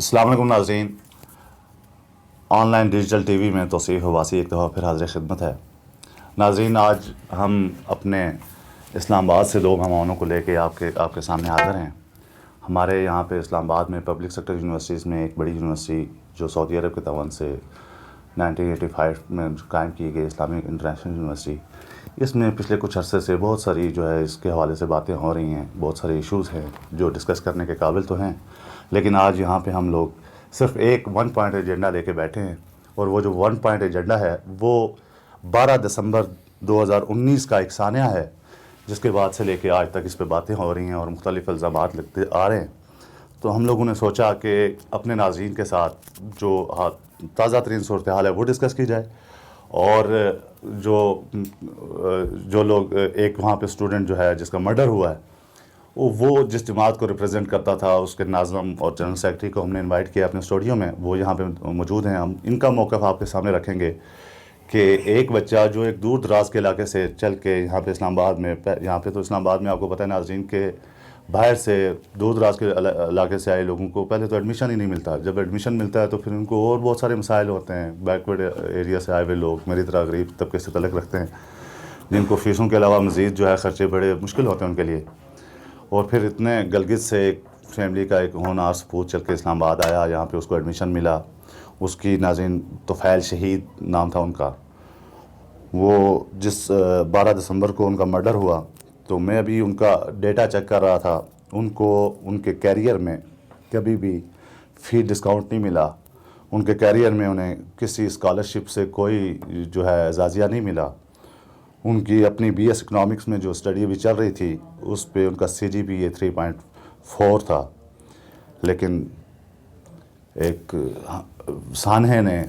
السلام علیکم ناظرین، on line digital T V میں توصیف واسی ایک دفعہ پھر حاضر خدمت ہے۔ ناظرین، آج ہم اپنے اسلام آباد سے دو مہمانوں کو لے کے آپ کے سامنے حاضر ہیں۔ ہمارے یہاں پہ اسلام آباد میں پبلک سیکٹر یونیورسٹیز میں ایک بڑی یونیورسٹی جو سعودی عرب کے تعاون سے 1985 میں قائم کی گئی اسلامک انٹرنیشنل یونیورسٹی، اس میں پچھلے کچھ عرصے سے بہت ساری جو ہے اس کے حوالے سے باتیں ہو رہی ہیں، بہت سارے ایشوز ہیں جو ڈسکس کرنے کے قابل تو ہیں، لیکن آج یہاں پہ ہم لوگ صرف ایک 1 پوائنٹ ایجنڈا لے کے بیٹھے ہیں، اور وہ جو 1 پوائنٹ ایجنڈا ہے وہ 12 دسمبر 2019 کا ایک سانحہ ہے، جس کے بعد سے لے کے آج تک اس پہ باتیں ہو رہی ہیں اور مختلف الزامات لگتے آ رہے ہیں۔ تو ہم لوگوں نے سوچا کہ اپنے ناظرین کے ساتھ جو تازہ ترین صورتحال ہے وہ ڈسکس کی جائے، اور جو لوگ ایک وہاں پہ اسٹوڈنٹ جو ہے جس کا مرڈر ہوا ہے، وہ جس جماعت کو ریپرزینٹ کرتا تھا، اس کے ناظم اور جنرل سیکرٹری کو ہم نے انوائٹ کیا اپنے اسٹوڈیو میں، وہ یہاں پہ موجود ہیں۔ ہم ان کا موقف آپ کے سامنے رکھیں گے کہ ایک بچہ جو ایک دور دراز کے علاقے سے چل کے یہاں پہ اسلام آباد میں، یہاں پہ تو اسلام آباد میں آپ کو پتہ ہے ناظرین کہ باہر سے دور دراز کے علاقے سے آئے لوگوں کو پہلے تو ایڈمیشن ہی نہیں ملتا، جب ایڈمیشن ملتا ہے تو پھر ان کو اور بہت سارے مسائل ہوتے ہیں۔ بیکورڈ ایریا سے آئے ہوئے لوگ میری طرح غریب طبقے سے تعلق رکھتے ہیں، جن کو فیسوں کے علاوہ مزید جو ہے خرچے بڑے مشکل ہوتے ہیں ان کے لیے، اور پھر اتنے گلگت سے ایک فیملی کا ایک ہونہار سپوت چل کے اسلام آباد آیا، یہاں پہ اس کو ایڈمیشن ملا۔ اس کی ناظرین طفیل شہید نام تھا ان کا، وہ جس 12 دسمبر کو ان کا مرڈر ہوا، تو میں ابھی ان کا ڈیٹا چیک کر رہا تھا، ان کو ان کے کیریئر میں کبھی بھی فی ڈسکاؤنٹ نہیں ملا، ان کے کیریئر میں انہیں کسی اسکالرشپ سے کوئی جو ہے اعزازیہ نہیں ملا۔ ان کی اپنی بی ایس اکنامکس میں جو اسٹڈی بھی چل رہی تھی اس پہ ان کا سی جی پی اے 3.4 تھا، لیکن ایک سانحے نے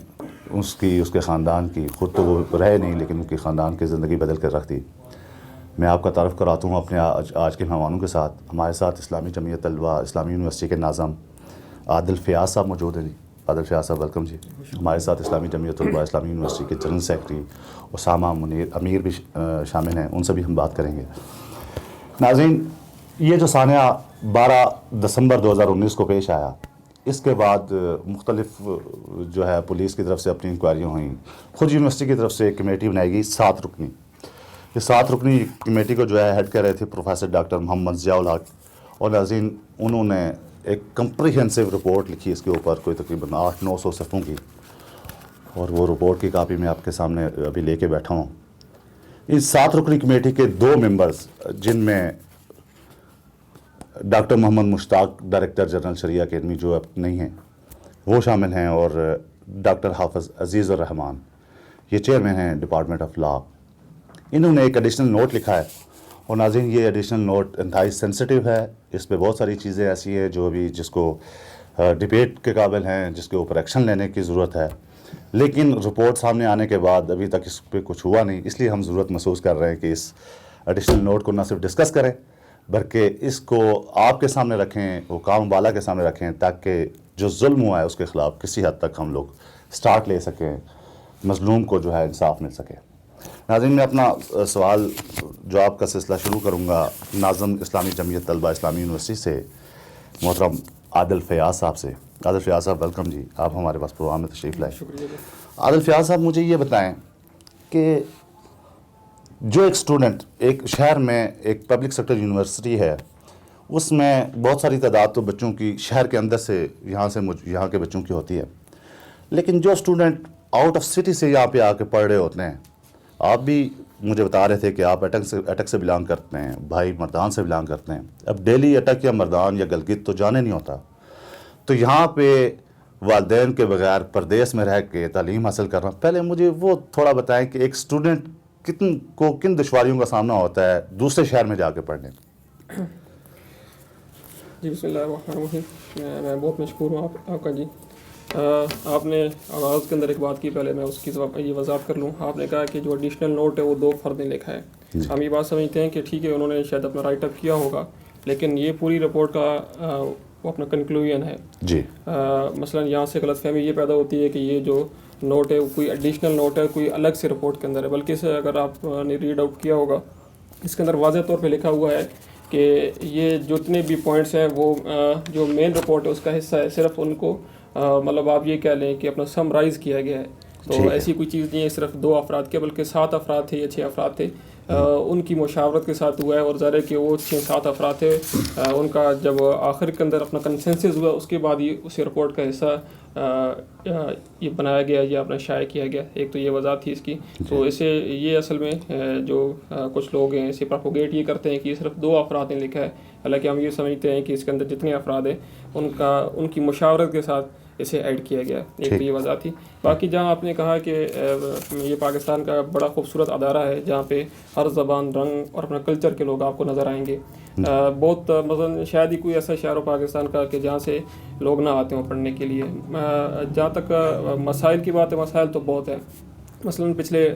اس کے خاندان کی، خود تو وہ رہے نہیں لیکن ان کی خاندان کی زندگی بدل کر رکھ دی۔ میں آپ کا تعارف کراتا ہوں اپنے آج کے مہمانوں کے ساتھ۔ ہمارے ساتھ اسلامی جمعیت طلبہ اسلامی یونیورسٹی کے ناظم عادل فیاض صاحب موجود ہیں۔ جی عادل فیاض صاحب ویلکم جی۔ ہمارے ساتھ اسلامی جمعیت طلبہ اسلامی یونیورسٹی کے جنرل سیکرٹری اسامہ امیر بھی شامل ہیں، ان سے بھی ہم بات کریں گے۔ ناظرین، یہ جو سانحہ 12 دسمبر 2019 کو پیش آیا، اس کے بعد مختلف جو ہے پولیس کی طرف سے اپنی انکوائریاں ہوئیں، خود یونیورسٹی کی طرف سے ایک کمیٹی بنائی گئی 7 رکنی۔ یہ 7 رکنی کمیٹی کو جو ہے ہیڈ کر رہے تھے پروفیسر ڈاکٹر محمد ضیاء الحق، اور ناظرین انہوں نے ایک کمپریہنسو رپورٹ لکھی اس کے اوپر، کوئی تقریباً 800-900 صفحوں کی، اور وہ رپورٹ کی کاپی میں آپ کے سامنے ابھی لے کے بیٹھا ہوں۔ اس 7 رکنی کمیٹی کے 2 ممبرز، جن میں ڈاکٹر محمد مشتاق ڈائریکٹر جنرل شریعہ اکیڈمی جو اب نہیں ہیں وہ شامل ہیں، اور ڈاکٹر حافظ عزیز الرحمان یہ چیئرمین ہیں ڈپارٹمنٹ آف لاء۔ انہوں نے ایک ایڈیشنل نوٹ لکھا ہے، اور ناظرین یہ ایڈیشنل نوٹ انتہائی سینسٹیو ہے، اس پہ بہت ساری چیزیں ایسی ہیں جو ابھی جس کو ڈبیٹ کے قابل ہیں، جس کے اوپر ایکشن لینے کی ضرورت ہے، لیکن رپورٹ سامنے آنے کے بعد ابھی تک اس پہ کچھ ہوا نہیں، اس لیے ہم ضرورت محسوس کر رہے ہیں کہ اس ایڈیشنل نوٹ کو نہ صرف ڈسکس کریں بلکہ اس کو آپ کے سامنے رکھیں، حکام بالا کے سامنے رکھیں، تاکہ جو ظلم ہوا ہے اس کے خلاف کسی حد تک ہم لوگ سٹارٹ لے سکیں، مظلوم کو جو ہے انصاف مل سکے۔ ناظرین، میں اپنا سوال جواب کا سلسلہ شروع کروں گا ناظم اسلامی جمعیت طلبہ اسلامی یونیورسٹی سے محترم عادل فیاض صاحب سے۔ عادل فیاض صاحب ویلکم جی، آپ ہمارے پاس پروگرام میں تشریف لائے۔ شکریہ۔ عادل فیاض صاحب مجھے یہ بتائیں کہ جو ایک اسٹوڈنٹ ایک شہر میں ایک پبلک سیکٹر یونیورسٹی ہے، اس میں بہت ساری تعداد تو بچوں کی شہر کے اندر سے یہاں کے بچوں کی ہوتی ہے، لیکن جو اسٹوڈنٹ آؤٹ آف سٹی سے یہاں پہ آ کے پڑھ رہے ہوتے ہیں، آپ بھی مجھے بتا رہے تھے کہ آپ اٹک سے بلانگ کرتے ہیں، بھائی مردان سے بلانگ کرتے ہیں، اب ڈیلی اٹک یا مردان یا گلگت تو جانے نہیں ہوتا، تو یہاں پہ والدین کے بغیر پردیس میں رہ کے تعلیم حاصل کرنا، پہلے مجھے وہ تھوڑا بتائیں کہ ایک اسٹوڈنٹ کن دشواریوں کا سامنا ہوتا ہے دوسرے شہر میں جا کے پڑھنے میں۔ جی بسم اللہ الرحمن الرحیم، میں بہت مشکور ہوں آپ کا جی۔ آپ نے آغاز کے اندر ایک بات کی، پہلے میں اس کی یہ وضاحت کر لوں۔ آپ نے کہا کہ جو ایڈیشنل نوٹ ہے وہ 2 فرد نے لکھا ہے۔ ہم یہ بات سمجھتے ہیں کہ ٹھیک ہے انہوں نے شاید اپنا رائٹ اپ کیا ہوگا، لیکن یہ پوری رپورٹ کا وہ اپنا کنکلوژن ہے جی۔ مثلا یہاں سے غلط فہمی یہ پیدا ہوتی ہے کہ یہ جو نوٹ ہے وہ کوئی ایڈیشنل نوٹ ہے، کوئی الگ سے رپورٹ کے اندر ہے، بلکہ اسے اگر آپ نے ریڈ آؤٹ کیا ہوگا، اس کے اندر واضح طور پہ لکھا ہوا ہے کہ یہ جتنے بھی پوائنٹس ہیں وہ جو مین رپورٹ ہے اس کا حصہ ہے، صرف ان کو مطلب آپ یہ کہہ لیں کہ اپنا سمرائز کیا گیا ہے. تو ایسی کوئی چیز نہیں ہے صرف 2 افراد کے، بلکہ 7 افراد تھے یا 6 افراد تھے. ان کی مشاورت کے ساتھ ہوا ہے، اور ظاہر ہے کہ وہ 6-7 افراد تھے. ان کا جب آخر کے اندر اپنا کنسنسس ہوا، اس کے بعد یہ اس رپورٹ کا حصہ یہ بنایا گیا یا اپنا شائع کیا گیا. ایک تو یہ وضاحت تھی اس کی. تو اسے یہ اصل میں جو کچھ لوگ ہیں اسے پروپوگیٹ یہ کرتے ہیں کہ یہ صرف 2 افراد نے لکھا ہے، حالانکہ ہم یہ سمجھتے ہیں کہ اس کے اندر جتنے افراد ہیں ان کی مشاورت کے ساتھ اسے ایڈ کیا گیا. ایک تو یہ وضاحت تھی. باقی جہاں آپ نے کہا کہ یہ پاکستان کا بڑا خوبصورت ادارہ ہے جہاں پہ ہر زبان، رنگ اور اپنا کلچر کے لوگ آپ کو نظر آئیں گے. بہت مثلاً شاید ہی کوئی ایسا شہر ہو پاکستان کا کہ جہاں سے لوگ نہ آتے ہوں پڑھنے کے لیے. جہاں تک مسائل کی بات ہے، مسائل تو بہت ہیں. مثلاً پچھلے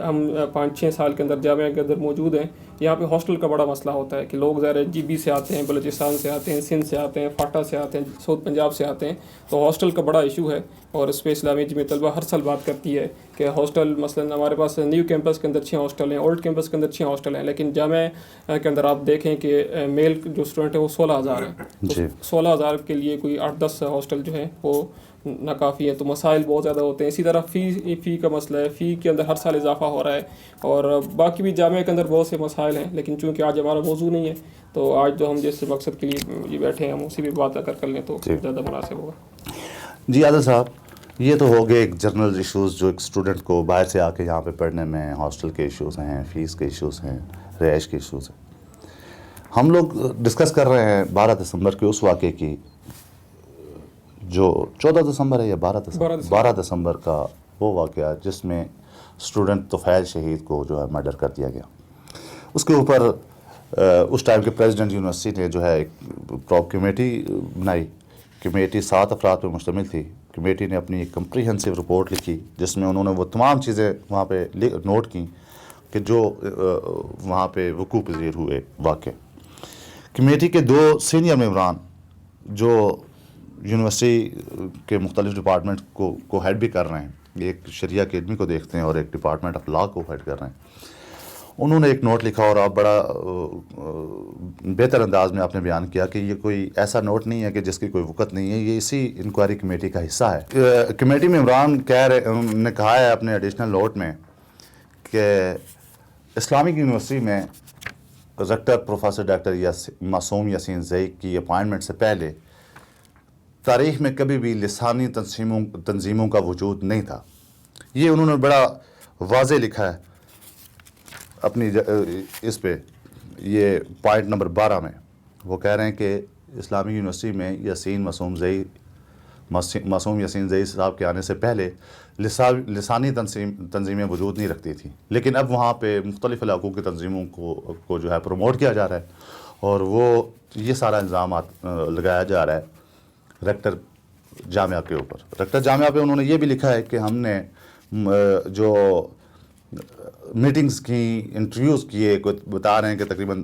ہم 5-6 سال کے اندر جامعہ کے اندر موجود ہیں. یہاں پہ ہاسٹل کا بڑا مسئلہ ہوتا ہے کہ لوگ ظاہر جی بی سے آتے ہیں، بلوچستان سے آتے ہیں، سندھ سے آتے ہیں، فاٹا سے آتے ہیں، ساؤتھ پنجاب سے آتے ہیں. تو ہاسٹل کا بڑا ایشو ہے، اور اس پہ اسلامی جمعیت طلبہ ہر سال بات کرتی ہے کہ ہاسٹل مثلاً ہمارے پاس نیو کیمپس کے اندر 6 ہاسٹل ہیں، اولڈ کیمپس کے اندر 6 ہاسٹل ہیں، لیکن جامعہ کے اندر آپ دیکھیں کہ میل جو اسٹوڈنٹ ہیں وہ 16,000 ہیں. تو 16,000 کے لیے کوئی 8-10 ہاسٹل جو ہیں وہ ناکافی ہے. تو مسائل بہت زیادہ ہوتے ہیں. اسی طرح فی کا مسئلہ ہے، فی کے اندر ہر سال اضافہ ہو رہا ہے. اور باقی بھی جامعہ کے اندر بہت سے مسائل ہیں، لیکن چونکہ آج ہمارا موضوع نہیں ہے تو آج جو ہم جس مقصد کے لیے بیٹھے ہیں ہم اسی بھی بات کر لیں تو زیادہ مناسب ہوگا. جی عادل صاحب، یہ تو ہو گئے ایک جنرل ایشوز جو ایک اسٹوڈنٹ کو باہر سے آ کے یہاں پہ پڑھنے میں ہاسٹل کے ایشوز ہیں، فیس کے ایشوز ہیں، رہائش کے ایشوز ہیں. ہم لوگ ڈسکس کر رہے ہیں 12 دسمبر کے اس واقعے کی جو 14 دسمبر ہے یا 12 دسمبر کا وہ واقعہ جس میں اسٹوڈنٹ طفیل شہید کو جو ہے مرڈر کر دیا گیا. اس کے اوپر اس ٹائم کے پریزیڈنٹ یونیورسٹی نے جو ہے ایک کمیٹی بنائی. کمیٹی 7 افراد پہ مشتمل تھی. کمیٹی نے اپنی ایک کمپریہنسو رپورٹ لکھی جس میں انہوں نے وہ تمام چیزیں وہاں پہ نوٹ کی کہ جو وہاں پہ وقوع پذیر ہوئے واقع. کمیٹی کے 2 سینئر ممبران جو یونیورسٹی کے مختلف ڈپارٹمنٹ کو ہیڈ بھی کر رہے ہیں، ایک شریعہ اکیڈمی کو دیکھتے ہیں اور ایک ڈپارٹمنٹ آف لا کو ہیڈ کر رہے ہیں، انہوں نے ایک نوٹ لکھا اور آپ بڑا بہتر انداز میں آپ نے بیان کیا کہ یہ کوئی ایسا نوٹ نہیں ہے کہ جس کی کوئی وقت نہیں ہے، یہ اسی انکوائری کمیٹی کا حصہ ہے. کمیٹی میں عمران نے کہا ہے اپنے ایڈیشنل نوٹ میں کہ اسلامک یونیورسٹی میں ریکٹر پروفیسر ڈاکٹر معصوم یاسین زئی کی اپائنٹمنٹ سے پہلے تاریخ میں کبھی بھی لسانی تنظیموں کا وجود نہیں تھا. یہ انہوں نے بڑا واضح لکھا ہے اپنی اس پہ، یہ پوائنٹ نمبر 12 میں وہ کہہ رہے ہیں کہ اسلامی یونیورسٹی میں معصوم یاسین زئی صاحب کے آنے سے پہلے لسانی تنظیمیں وجود نہیں رکھتی تھیں، لیکن اب وہاں پہ مختلف علاقوں کی تنظیموں کو جو ہے پروموٹ کیا جا رہا ہے اور وہ یہ سارا الزامات لگایا جا رہا ہے ریکٹر جامعہ کے اوپر. ریکٹر جامعہ پہ انہوں نے یہ بھی لکھا ہے کہ ہم نے جو میٹنگز کی، انٹرویوز کیے، بتا رہے ہیں کہ تقریباً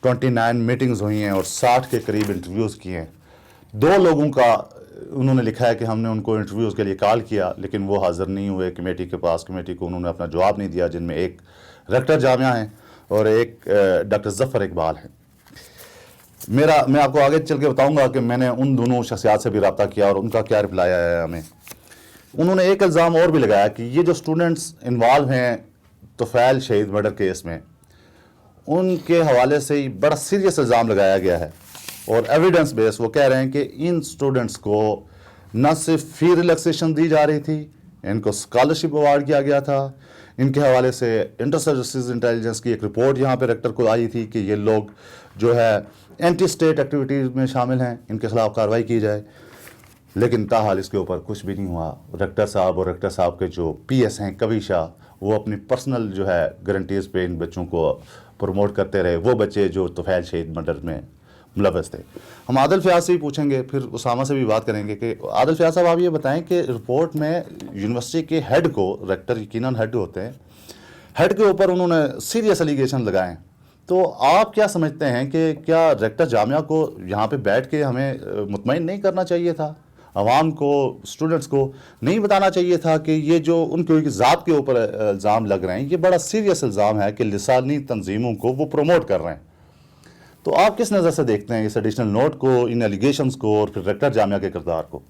29 میٹنگز ہوئی ہیں اور 60 کے قریب انٹرویوز کیے ہیں. 2 لوگوں کا انہوں نے لکھا ہے کہ ہم نے ان کو انٹرویوز کے لیے کال کیا لیکن وہ حاضر نہیں ہوئے کمیٹی کے پاس، کمیٹی کو انہوں نے اپنا جواب نہیں دیا، جن میں ایک ریکٹر جامعہ ہیں اور ایک ڈاکٹر ظفر اقبال ہیں. میں آپ کو آگے چل کے بتاؤں گا کہ میں نے ان دونوں شخصیات سے بھی رابطہ کیا اور ان کا کیا رپلائی آیا ہے ہمیں. انہوں نے ایک الزام اور بھی لگایا کہ یہ جو اسٹوڈنٹس انوالو ہیں طفیل شہید مرڈر کیس میں، ان کے حوالے سے ہی بڑا سیریس الزام لگایا گیا ہے اور ایویڈنس بیس وہ کہہ رہے ہیں کہ ان اسٹوڈنٹس کو نہ صرف فی ریلیکسیشن دی جا رہی تھی، ان کو اسکالرشپ ایوارڈ کیا گیا تھا. ان کے حوالے سے انٹر سروسز انٹیلیجنس کی ایک رپورٹ یہاں پہ ریکٹر کو آئی تھی کہ یہ لوگ جو ہے اینٹی اسٹیٹ ایکٹیویٹیز میں شامل ہیں، ان کے خلاف کارروائی کی جائے، لیکن تاحال اس کے اوپر کچھ بھی نہیں ہوا. ریکٹر صاحب اور ریکٹر صاحب کے جو پی ایس ہیں کبھی شاہ، وہ اپنی پرسنل جو ہے گارنٹیز پہ ان بچوں کو پروموٹ کرتے رہے، وہ بچے جو طفیل شہید مرڈر میں ملوث تھے. ہم عادل فیاض سے بھی پوچھیں گے، پھر اسامہ سے بھی بات کریں گے کہ عادل فیاض صاحب آپ یہ بتائیں کہ رپورٹ میں یونیورسٹی کے ہیڈ کو، ریکٹر یقیناً ہیڈ ہوتے ہیں، ہیڈ کے اوپر انہوں نے سیریس الیگیشن لگائے ہیں، تو آپ کیا سمجھتے ہیں کہ کیا ریکٹر جامعہ کو یہاں پہ بیٹھ کے ہمیں مطمئن نہیں کرنا چاہیے تھا؟ عوام کو، اسٹوڈنٹس کو نہیں بتانا چاہیے تھا کہ یہ جو ان کے ذات کے اوپر الزام لگ رہے ہیں یہ بڑا سیریس الزام ہے کہ لسانی تنظیموں کو وہ پروموٹ کر رہے ہیں؟ تو آپ کس نظر سے دیکھتے ہیں اس ایڈیشنل نوٹ کو, ان ایلیگیشنز کو, اور پھر ریکٹر جامعہ کے کردار کو؟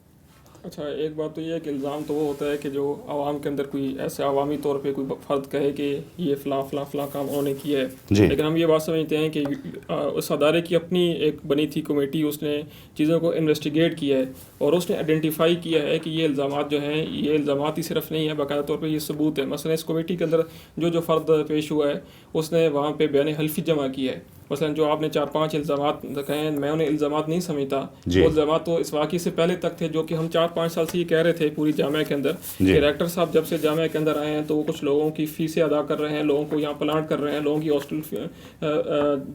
اچھا، ایک بات تو یہ ہے کہ الزام تو وہ ہوتا ہے کہ جو عوام کے اندر کوئی ایسے عوامی طور پہ کوئی فرد کہے کہ یہ فلاں فلاں فلاں کام انہوں نے کیا ہے. جی. لیکن ہم یہ بات سمجھتے ہیں کہ اس ادارے کی اپنی ایک بنی تھی کمیٹی, اس نے چیزوں کو انویسٹیگیٹ کیا ہے اور اس نے آئیڈینٹیفائی کیا ہے کہ یہ الزامات جو ہیں یہ الزامات ہی صرف نہیں ہیں, باقاعدہ طور پہ یہ ثبوت ہے. مثلا اس کمیٹی کے اندر جو فرد پیش ہوا ہے اس نے وہاں پہ بیان حلفی جمع کیا ہے. مثلا جو آپ نے 4-5 الزامات کہے ہیں, میں انہیں الزامات نہیں سمجھتا. وہ الزامات تو اس واقعے سے پہلے تک تھے, جو کہ ہم 4-5 سال سے یہ کہہ رہے تھے پوری جامعہ کے اندر کہ ریکٹر صاحب جب سے جامعہ کے اندر آئے ہیں تو وہ کچھ لوگوں کی فیسیں ادا کر رہے ہیں, لوگوں کو یہاں پلانٹ کر رہے ہیں, لوگوں کی ہاسٹل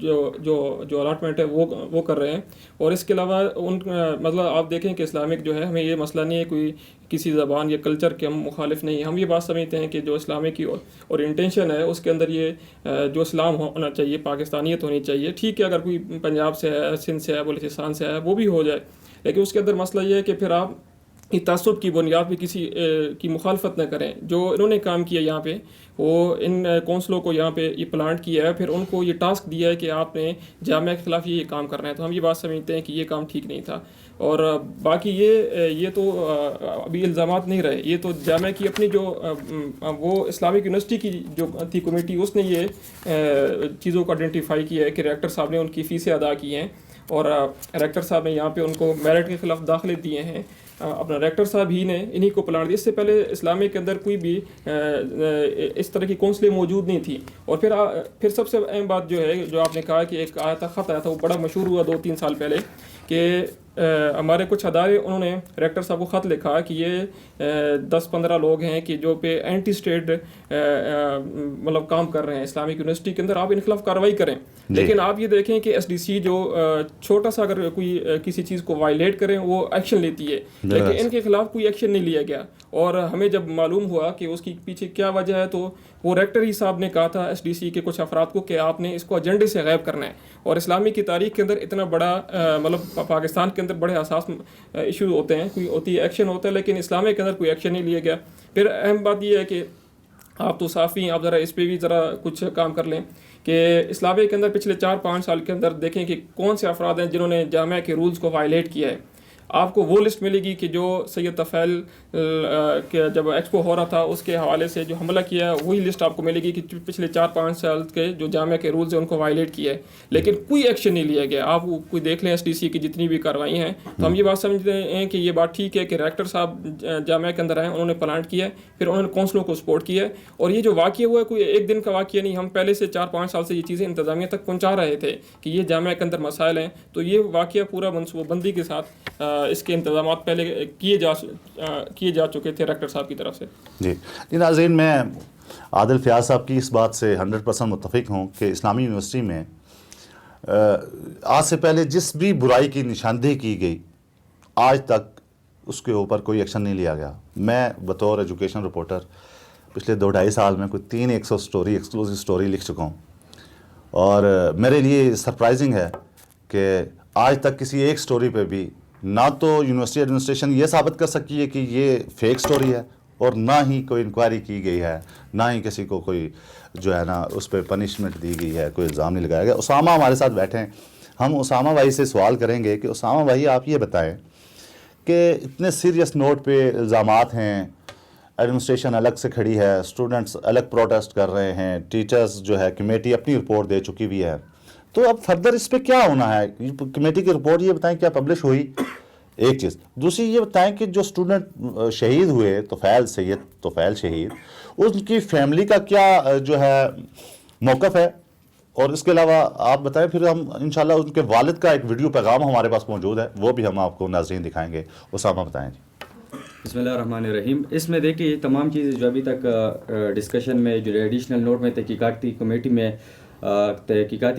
جو الاٹمنٹ ہے وہ کر رہے ہیں. اور اس کے علاوہ مطلب آپ دیکھیں کہ اسلامک جو ہے, ہمیں یہ مسئلہ نہیں ہے کوئی کسی زبان یا کلچر کے ہم مخالف نہیں ہیں. ہم یہ بات سمجھتے ہیں کہ جو اسلامی کی اور انٹینشن ہے اس کے اندر یہ جو اسلام ہونا چاہیے, پاکستانیت ہونی چاہیے. ٹھیک ہے, اگر کوئی پنجاب سے ہے, سندھ سے ہے, بلوچستان سے ہے, وہ بھی ہو جائے, لیکن اس کے اندر مسئلہ یہ ہے کہ پھر آپ تعصب کی بنیاد پہ کسی کی مخالفت نہ کریں. جو انہوں نے کام کیا یہاں پہ, وہ ان کونسلوں کو یہاں پہ یہ پلانٹ کیا ہے, پھر ان کو یہ ٹاسک دیا ہے کہ آپ نے جامعہ کے خلاف یہ کام کرنا ہے. تو ہم یہ بات سمجھتے ہیں کہ یہ کام ٹھیک نہیں تھا. اور باقی یہ تو ابھی الزامات نہیں رہے, یہ تو جامعہ کی اپنی جو وہ اسلامک یونیورسٹی کی جو تھی کمیٹی, اس نے یہ چیزوں کو آئیڈینٹیفائی کیا ہے کہ ریکٹر صاحب نے ان کی فیسیں ادا کی ہیں اور ریکٹر صاحب نے یہاں پہ ان کو میرٹ کے خلاف داخلے دیے ہیں. اپنا ریکٹر صاحب ہی نے انہی کو پلانٹ دیا. اس سے پہلے اسلامیہ کے اندر کوئی بھی اس طرح کی کونسلیں موجود نہیں تھی. اور پھر سب سے اہم بات جو ہے, جو آپ نے کہا کہ ایک آیا تھا, خط آیا تھا, وہ بڑا مشہور ہوا 2-3 سال پہلے کہ ہمارے کچھ ادارے انہوں نے ریکٹر صاحب کو خط لکھا کہ یہ 10-15 لوگ ہیں کہ جو پہ اینٹی اسٹیٹ مطلب کام کر رہے ہیں اسلامک یونیورسٹی کے اندر, آپ ان خلاف کارروائی کریں. لیکن آپ یہ دیکھیں کہ ایس ڈی سی جو چھوٹا سا اگر کوئی کسی چیز کو وائلیٹ کریں وہ ایکشن لیتی ہے, لیکن ان کے خلاف کوئی ایکشن نہیں لیا گیا. اور ہمیں جب معلوم ہوا کہ اس کی پیچھے کیا وجہ ہے, تو وہ ریکٹر ہی صاحب نے کہا تھا ایس ڈی سی کے کچھ افراد کو کہ آپ نے اس کو ایجنڈے سے غائب کرنا ہے. اور اسلامی کی تاریخ کے اندر اتنا بڑا مطلب پاکستان کے اندر بڑے حساس ایشو ہوتے ہیں, کوئی ہوتی ہے ایکشن ہوتا ہے, لیکن اسلامیہ کے اندر کوئی ایکشن نہیں لیا گیا. پھر اہم بات یہ ہے کہ آپ تو صافی ہیں, آپ ذرا اس پہ بھی ذرا کچھ کام کر لیں کہ اسلامیہ کے اندر پچھلے 4-5 سال کے اندر دیکھیں کہ کون سے افراد ہیں جنہوں نے جامعہ کے رولز کو وائلیٹ کیا ہے. آپ کو وہ لسٹ ملے گی کہ جو سید طفیل کے جب ایکسپو ہو رہا تھا اس کے حوالے سے جو حملہ کیا ہے, وہی لسٹ آپ کو ملے گی کہ پچھلے 4-5 سال کے جو جامعہ کے رولز ہیں ان کو وائلیٹ کیا ہے, لیکن کوئی ایکشن نہیں لیا گیا. آپ کوئی دیکھ لیں ایس ڈی سی کی جتنی بھی کارروائی ہیں, تو ہم یہ بات سمجھتے ہیں کہ یہ بات ٹھیک ہے کہ ریکٹر صاحب جامعہ کے اندر آئے, انہوں نے پلانٹ کیا ہے, پھر انہوں نے کونسلوں کو سپورٹ کیا ہے. اور یہ جو واقعہ ہوا ہے کوئی ایک دن کا واقعہ نہیں, ہم پہلے سے 4-5 سال سے یہ چیزیں انتظامیہ تک پہنچا رہے تھے کہ یہ جامعہ کے اندر مسائل ہیں. تو یہ واقعہ پورا منصوبہ بندی کے ساتھ اس کے انتظامات پہلے کیے جا چکے تھے ریکٹر صاحب کی طرف سے. جی ناظرین, میں عادل فیاض صاحب کی اس بات سے 100% متفق ہوں کہ اسلامی یونیورسٹی میں آج سے پہلے جس بھی برائی کی نشاندہی کی گئی, آج تک اس کے اوپر کوئی ایکشن نہیں لیا گیا. میں بطور ایجوکیشن رپورٹر پچھلے 2-2.5 سال میں کوئی 300 سٹوری ایکسکلوسیو سٹوری لکھ چکا ہوں, اور میرے لیے سرپرائزنگ ہے کہ آج تک کسی ایک سٹوری پہ بھی نہ تو یونیورسٹی ایڈمنسٹریشن یہ ثابت کر سکی ہے کہ یہ فیک سٹوری ہے, اور نہ ہی کوئی انکوائری کی گئی ہے, نہ ہی کسی کو کوئی جو ہے نا اس پہ پنشمنٹ دی گئی ہے, کوئی الزام نہیں لگایا گیا. اسامہ ہمارے ساتھ بیٹھے ہیں, ہم اسامہ بھائی سے سوال کریں گے کہ اسامہ بھائی آپ یہ بتائیں کہ اتنے سیریس نوٹ پہ الزامات ہیں, ایڈمنسٹریشن الگ سے کھڑی ہے, اسٹوڈنٹس الگ پروٹیسٹ کر رہے ہیں, ٹیچرز جو ہے کمیٹی اپنی رپورٹ دے چکی بھی ہے, تو اب فردر اس پہ کیا ہونا ہے؟ کمیٹی کی رپورٹ یہ بتائیں کیا پبلش ہوئی؟ ایک چیز. دوسری یہ بتائیں کہ جو اسٹوڈنٹ شہید ہوئے, سید طفیل شہید, ان کی فیملی کا کیا جو ہے موقف ہے؟ اور اس کے علاوہ آپ بتائیں, پھر ہم انشاءاللہ ان کے والد کا ایک ویڈیو پیغام ہمارے پاس موجود ہے, وہ بھی ہم آپ کو ناظرین دکھائیں گے. اسامہ بتائیں جی. بسم اللہ الرحمن الرحیم. اس میں دیکھیے یہ تمام چیزیں جو ابھی تک ڈسکشن میں جو ایڈیشنل نوٹ میں تحقیقاتی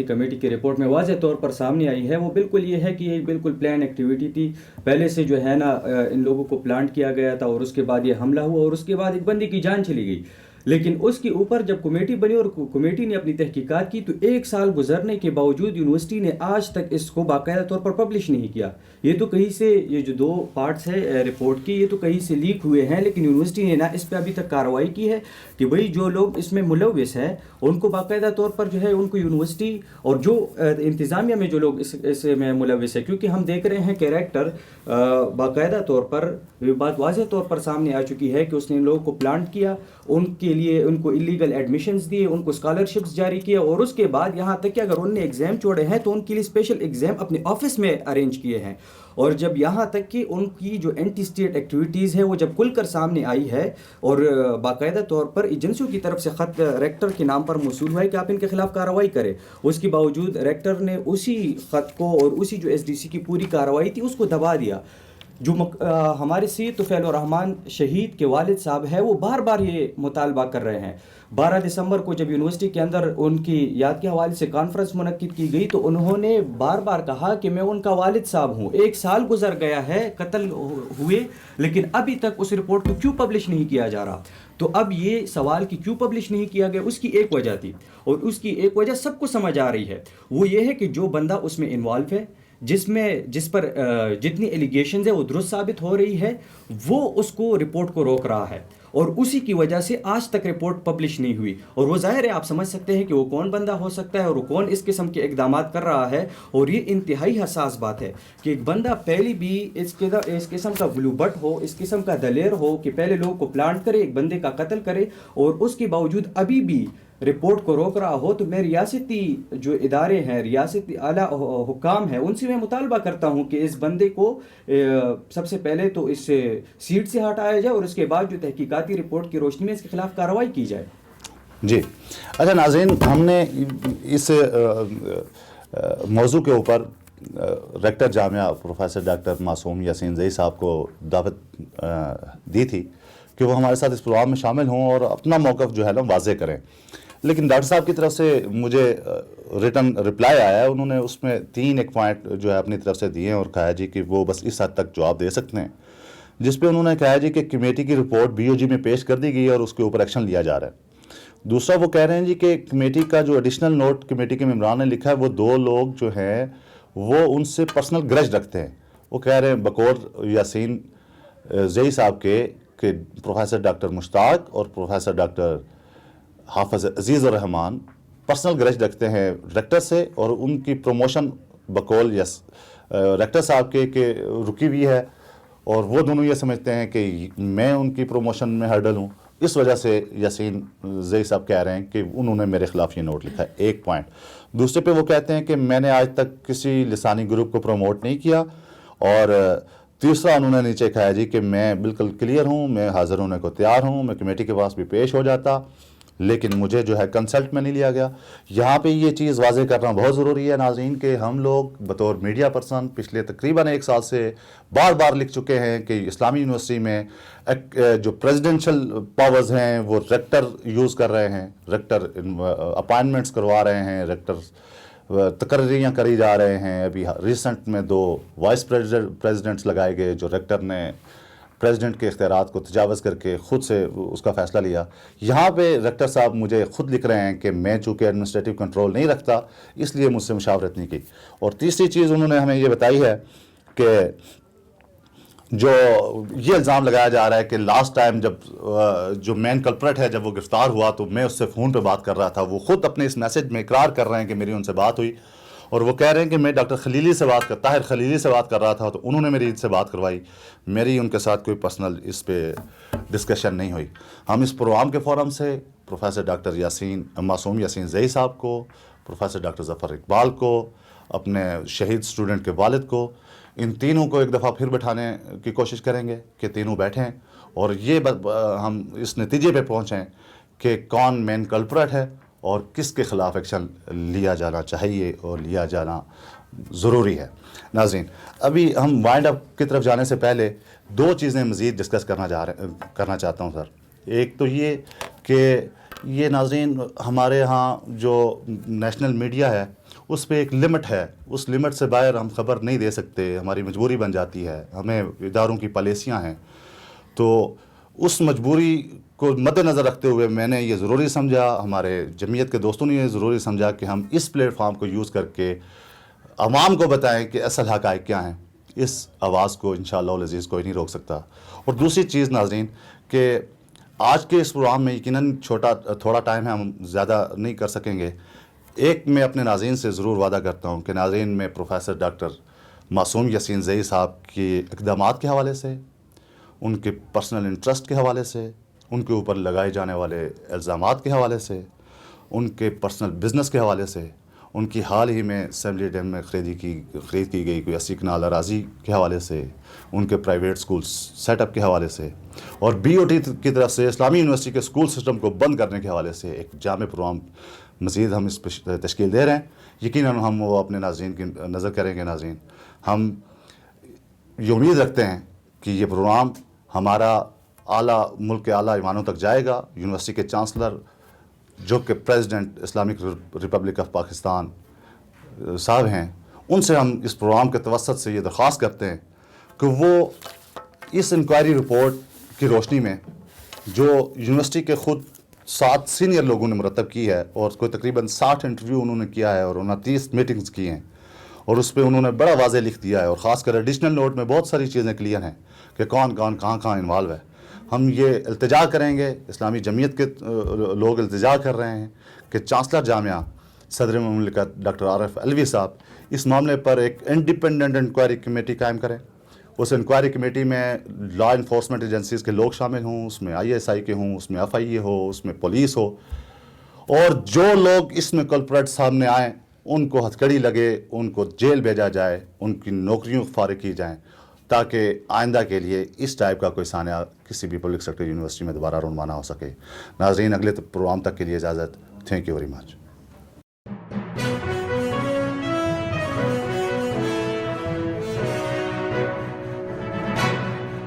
کمیٹی کی رپورٹ میں واضح طور پر سامنے آئی ہے, وہ بالکل یہ ہے کہ یہ بالکل پلان ایکٹیویٹی تھی. پہلے سے جو ہے نا ان لوگوں کو پلانٹ کیا گیا تھا, اور اس کے بعد یہ حملہ ہوا, اور اس کے بعد ایک بندے کی جان چلی گئی. لیکن اس کے اوپر جب کمیٹی بنی اور کمیٹی نے اپنی تحقیقات کی تو 1 سال گزرنے کے باوجود یونیورسٹی نے آج تک اس کو باقاعدہ طور پر پبلش نہیں کیا. یہ تو کہیں سے یہ جو 2 پارٹس ہے رپورٹ کی یہ تو کہیں سے لیک ہوئے ہیں, لیکن یونیورسٹی نے نہ اس پہ ابھی تک کارروائی کی ہے کہ بھئی جو لوگ اس میں ملوث ہیں ان کو باقاعدہ طور پر جو ہے ان کو یونیورسٹی اور جو انتظامیہ میں جو لوگ اس میں ملوث ہے, کیونکہ ہم دیکھ رہے ہیں کیریکٹر باقاعدہ طور پر یہ بات واضح طور پر سامنے آ چکی ہے کہ اس نے ان لوگوں کو پلانٹ کیا, ان کے لیے ان کو ایلیگل ایڈمیشنز دیے, ان کو اسکالرشپس جاری کیے, اور اس کے بعد یہاں تک کہ اگر انہوں نے ایگزام چھوڑے ہیں تو ان کے لیے اسپیشل ایگزام اپنے آفس میں ارینج کیے ہیں. اور جب یہاں تک کہ ان کی جو اینٹی اسٹیٹ ایکٹیویٹیز ہے وہ جب کھل کر سامنے آئی ہے اور باقاعدہ طور پر ایجنسیوں کی طرف سے خط ریکٹر کے نام پر موصول ہوا ہے کہ آپ ان کے خلاف کارروائی کریں, اس کے باوجود ریکٹر نے اسی خط کو اور اسی جو SDC کی پوری کارروائی تھی اس کو دبا دیا. جو ہمارے سید طفیل الرحمان شہید کے والد صاحب ہے وہ بار بار یہ مطالبہ کر رہے ہیں. 12 دسمبر کو جب یونیورسٹی کے اندر ان کی یاد کے حوالے سے کانفرنس منعقد کی گئی تو انہوں نے بار بار کہا کہ میں ان کا والد صاحب ہوں, 1 سال گزر گیا ہے قتل ہوئے لیکن ابھی تک اس رپورٹ کو کیوں پبلش نہیں کیا جا رہا. تو اب یہ سوال کہ کیوں پبلش نہیں کیا گیا اس کی ایک وجہ تھی, اور اس کی ایک وجہ سب کو سمجھ آ رہی ہے, وہ یہ ہے کہ جو بندہ اس میں انوالو ہے جس پر جتنی ایلیگیشنز ہے وہ درست ثابت ہو رہی ہے وہ اس کو رپورٹ کو روک رہا ہے, اور اسی کی وجہ سے آج تک رپورٹ پبلش نہیں ہوئی. اور وہ ظاہر ہے آپ سمجھ سکتے ہیں کہ وہ کون بندہ ہو سکتا ہے اور وہ کون اس قسم کے اقدامات کر رہا ہے. اور یہ انتہائی حساس بات ہے کہ ایک بندہ پہلی بھی اس قسم کا گلو بٹ ہو, اس قسم کا دلیر ہو کہ پہلے لوگوں کو پلانٹ کرے, ایک بندے کا قتل کرے, اور اس کے باوجود ابھی بھی رپورٹ کو روک رہا ہو. تو میں ریاستی جو ادارے ہیں, ریاستی اعلیٰ حکام ہیں, ان سے میں مطالبہ کرتا ہوں کہ اس بندے کو سب سے پہلے تو اس سیٹ سے ہٹایا جائے اور اس کے بعد جو تحقیقاتی رپورٹ کی روشنی میں اس کے خلاف کارروائی کی جائے. جی اچھا ناظرین, ہم نے اس موضوع کے اوپر ریکٹر جامعہ پروفیسر ڈاکٹر معصوم یاسین زئی صاحب کو دعوت دی تھی کہ وہ ہمارے ساتھ اس پروگرام میں شامل ہوں اور اپنا موقف جو ہے نا واضح کریں, لیکن ڈاکٹر صاحب کی طرف سے مجھے ریٹن رپلائی آیا ہے, انہوں نے اس میں 3 ایک پوائنٹ جو ہے اپنی طرف سے دیے ہیں اور کہا جی کہ وہ بس اس حد تک جواب دے سکتے ہیں, جس پہ انہوں نے کہا جی کہ کمیٹی کی رپورٹ BOG میں پیش کر دی گئی ہے اور اس کے اوپر ایکشن لیا جا رہا ہے. دوسرا وہ کہہ رہے ہیں جی کہ کمیٹی کا جو ایڈیشنل نوٹ کمیٹی کے ممبران نے لکھا ہے وہ 2 لوگ جو ہیں وہ ان سے پرسنل گرج رکھتے ہیں. وہ کہہ رہے ہیں بقول یاسین زئی صاحب کے کہ پروفیسر ڈاکٹر مشتاق اور پروفیسر ڈاکٹر حافظ عزیز الرحمان پرسنل گرج رکھتے ہیں ریکٹر سے, اور ان کی پروموشن بقول ریکٹر صاحب کے کہ رکی ہوئی ہے, اور وہ دونوں یہ سمجھتے ہیں کہ میں ان کی پروموشن میں ہرڈل ہوں. اس وجہ سے یاسین زئی صاحب کہہ رہے ہیں کہ انہوں نے میرے خلاف یہ نوٹ لکھا ہے. ایک پوائنٹ. دوسرے پہ وہ کہتے ہیں کہ میں نے آج تک کسی لسانی گروپ کو پروموٹ نہیں کیا, اور تیسرا انہوں نے نیچے کہا جی کہ میں بالکل کلیئر ہوں, میں حاضر ہونے کو تیار ہوں, میں کمیٹی کے پاس بھی پیش ہو جاتا, لیکن مجھے جو ہے کنسلٹ میں نہیں لیا گیا. یہاں پہ یہ چیز واضح کرنا بہت ضروری ہے ناظرین کہ ہم لوگ بطور میڈیا پرسن پچھلے تقریباً 1 سال سے بار بار لکھ چکے ہیں کہ اسلامی یونیورسٹی میں جو پریزیڈنشل پاورز ہیں وہ ریکٹر یوز کر رہے ہیں, ریکٹر اپائنٹمنٹس کروا رہے ہیں, ریکٹر تقرریاں کری جا رہے ہیں. ابھی ریسنٹ میں 2 وائس پریزیڈنٹس لگائے گئے جو ریکٹر نے پریزیڈنٹ کے اختیارات کو تجاوز کر کے خود سے اس کا فیصلہ لیا. یہاں پہ ریکٹر صاحب مجھے خود لکھ رہے ہیں کہ میں چونکہ ایڈمنسٹریٹو کنٹرول نہیں رکھتا اس لیے مجھ سے مشاورت نہیں کی. اور تیسری چیز انہوں نے ہمیں یہ بتائی ہے کہ جو یہ الزام لگایا جا رہا ہے کہ لاسٹ ٹائم جب جو مین کلپریٹ ہے جب وہ گرفتار ہوا تو میں اس سے فون پہ بات کر رہا تھا. وہ خود اپنے اس میسج میں اقرار کر رہے ہیں کہ میری ان سے بات ہوئی, اور وہ کہہ رہے ہیں کہ میں ڈاکٹر خلیلی سے طاہر خلیلی سے بات کر رہا تھا تو انہوں نے میری سے بات کروائی, میری ان کے ساتھ کوئی پرسنل اس پہ ڈسکشن نہیں ہوئی. ہم اس پروگرام کے فورم سے پروفیسر ڈاکٹر معصوم یاسین زئی صاحب کو, پروفیسر ڈاکٹر ظفر اقبال کو, اپنے شہید اسٹوڈنٹ کے والد کو, ان تینوں کو ایک دفعہ پھر بٹھانے کی کوشش کریں گے کہ تینوں بیٹھیں اور یہ ہم اس نتیجے پہ پہنچیں کہ کون مین کلپریٹ ہے اور کس کے خلاف ایکشن لیا جانا چاہیے اور لیا جانا ضروری ہے. ناظرین, ابھی ہم وائنڈ اپ کی طرف جانے سے پہلے 2 چیزیں مزید ڈسکس کرنا چاہتا ہوں سر. ایک تو یہ کہ یہ ناظرین ہمارے ہاں جو نیشنل میڈیا ہے اس پہ ایک لمٹ ہے, اس لمٹ سے باہر ہم خبر نہیں دے سکتے, ہماری مجبوری بن جاتی ہے, ہمیں اداروں کی پالیسیاں ہیں, تو اس مجبوری کو مد نظر رکھتے ہوئے میں نے یہ ضروری سمجھا, ہمارے جمعیت کے دوستوں نے یہ ضروری سمجھا کہ ہم اس پلیٹ فارم کو یوز کر کے عوام کو بتائیں کہ اصل حقائق کیا ہیں. اس آواز کو انشاءاللہ العزیز کوئی نہیں روک سکتا. اور دوسری چیز ناظرین کہ آج کے اس پروگرام میں یقیناً تھوڑا ٹائم ہے, ہم زیادہ نہیں کر سکیں گے. ایک میں اپنے ناظرین سے ضرور وعدہ کرتا ہوں کہ ناظرین میں پروفیسر ڈاکٹر معصوم یاسین زئی صاحب کی اقدامات کے حوالے سے, ان کے پرسنل انٹرسٹ کے حوالے سے, ان کے اوپر لگائے جانے والے الزامات کے حوالے سے, ان کے پرسنل بزنس کے حوالے سے, ان کی حال ہی میں اسمبلی ڈیم میں خرید کی گئی کوئی 80 کنال اراضی کے حوالے سے, ان کے پرائیویٹ سکول سیٹ اپ کے حوالے سے, اور BOT کی طرف سے اسلامی یونیورسٹی کے سکول سسٹم کو بند کرنے کے حوالے سے ایک جامع پروگرام مزید ہم اس پہ تشکیل دے رہے ہیں. یقیناً ہم وہ اپنے ناظرین کی نظر کریں گے. ناظرین, ہم یہ امید رکھتے ہیں کہ یہ پروگرام ہمارا ملک کے اعلیٰ ایوانوں تک جائے گا. یونیورسٹی کے چانسلر جو کہ president Islamic republic of Pakistan صاحب ہیں, ان سے ہم اس پروگرام کے توسط سے یہ درخواست کرتے ہیں کہ وہ اس انکوائری رپورٹ کی روشنی میں جو یونیورسٹی کے خود 7 سینئر لوگوں نے مرتب کی ہے, اور کوئی تقریباً 60 انٹرویو انہوں نے کیا ہے اور 29 میٹنگز کی ہیں, اور اس پہ انہوں نے بڑا واضح لکھ دیا ہے, اور خاص کر ایڈیشنل نوٹ میں بہت ساری چیزیں کلیئر ہیں کہ کون کہاں انوالو ہے. ہم یہ التجا کریں گے, اسلامی جمعیت کے لوگ التجا کر رہے ہیں کہ چانسلر جامعہ صدر مملکت ڈاکٹر عارف علوی صاحب اس معاملے پر ایک انڈیپینڈنٹ انکوائری کمیٹی قائم کریں. اس انکوائری کمیٹی میں لا انفورسمنٹ ایجنسیز کے لوگ شامل ہوں, اس میں ISI کے ہوں, اس میں FIA ہو, اس میں پولیس ہو, اور جو لوگ اس میں کلپریٹ سامنے آئیں ان کو ہتھکڑی لگے, ان کو جیل بھیجا جائے, ان کی نوکریوں فارغ کی جائیں, تاکہ آئندہ کے لیے اس ٹائپ کا کوئی سانحہ کسی بھی پبلک سیکٹر یونیورسٹی میں دوبارہ رونما نہ ہو سکے. ناظرین, اگلے پروگرام تک کے لیے اجازت. Thank you very much.